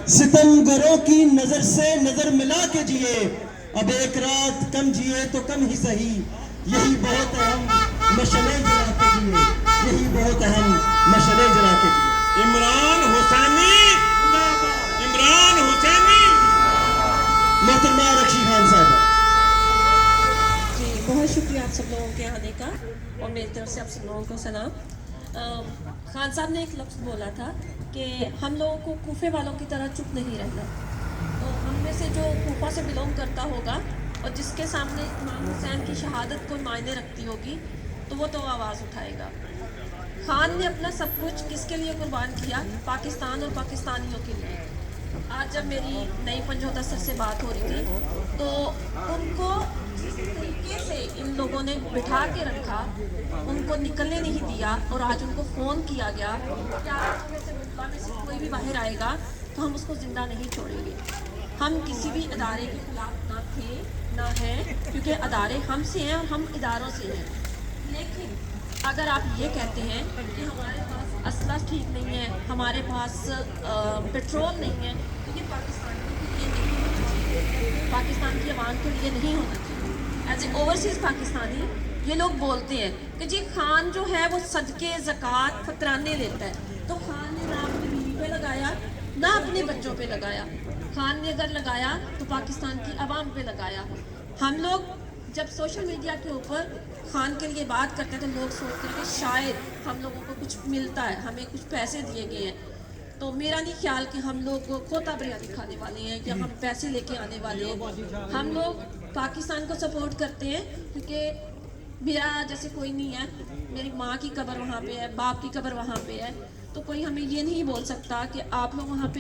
ستمگروں کی نظر سے نظر ملا کے جیے، اب ایک رات کم جیے تو کم ہی سہی، یہی بہت اہم مشعلیں جلا کے جیے، یہی بہت اہم مشعلیں جلا کے جیے۔ عمران حسینی، عمران حسینی۔ محترمہ رکشی خان صاحب، جی بہت شکریہ آپ سب لوگوں کے آنے کا، اور میری طرف سے آپ سب لوگوں کو سلام۔ خان صاحب نے ایک لفظ بولا تھا کہ ہم لوگوں کو کوفے والوں کی طرح چپ نہیں رہنا، تو ہم میں سے جو کوفہ سے بلونگ کرتا ہوگا اور جس کے سامنے امام حسین کی شہادت کوئی معنی رکھتی ہوگی تو وہ تو آواز اٹھائے گا۔ خان نے اپنا سب کچھ کس کے لیے قربان کیا؟ پاکستان اور پاکستانیوں کے لیے۔ آج جب میری نئی 75 سر سے بات ہو رہی تھی تو ان کو جس طریقے سے ان لوگوں نے بٹھا کے رکھا، ان کو نکلنے نہیں دیا، اور آج ان کو فون کیا گیا کہ آپ میں سے ملکہ میں سے کوئی بھی باہر آئے گا تو ہم اس کو زندہ نہیں چھوڑیں گے۔ ہم کسی بھی ادارے کے خلاف نہ تھے نہ ہیں، کیونکہ ادارے ہم سے ہیں اور ہم اداروں سے ہیں، لیکن اگر آپ یہ کہتے ہیں کہ ہمارے پاس اسلحہ ٹھیک نہیں ہے، ہمارے پاس پیٹرول نہیں ہے، تو یہ پاکستانیوں کے لیے نہیں ہونا چاہیے، پاکستان کی عوام کے لیے نہیں ہونا چاہیے۔ ایز اے اوورسیز پاکستانی یہ لوگ بولتے ہیں کہ جی خان جو ہے وہ صدقے زکوٰۃ فطرانے لیتا ہے، تو خان نے نہ اپنی بیوی پہ لگایا نہ اپنے بچوں پہ لگایا، خان نے اگر لگایا تو پاکستان کی عوام پہ لگایا۔ ہم لوگ جب سوشل میڈیا کے اوپر خان کے لیے بات کرتے ہیں تو لوگ سوچتے ہیں کہ شاید ہم لوگوں کو کچھ ملتا ہے، ہمیں کچھ پیسے دیے گئے ہیں، تو میرا نہیں خیال کہ ہم لوگ کھوتا بریانی کھانے والے ہیں یا ہم پیسے لے کے آنے والے ہیں۔ ہم لوگ پاکستان کو سپورٹ کرتے ہیں کیونکہ میرا جیسے کوئی نہیں ہے، میری ماں کی قبر وہاں پہ ہے، باپ کی قبر وہاں پہ ہے، تو کوئی ہمیں یہ نہیں بول سکتا کہ آپ لوگ وہاں پہ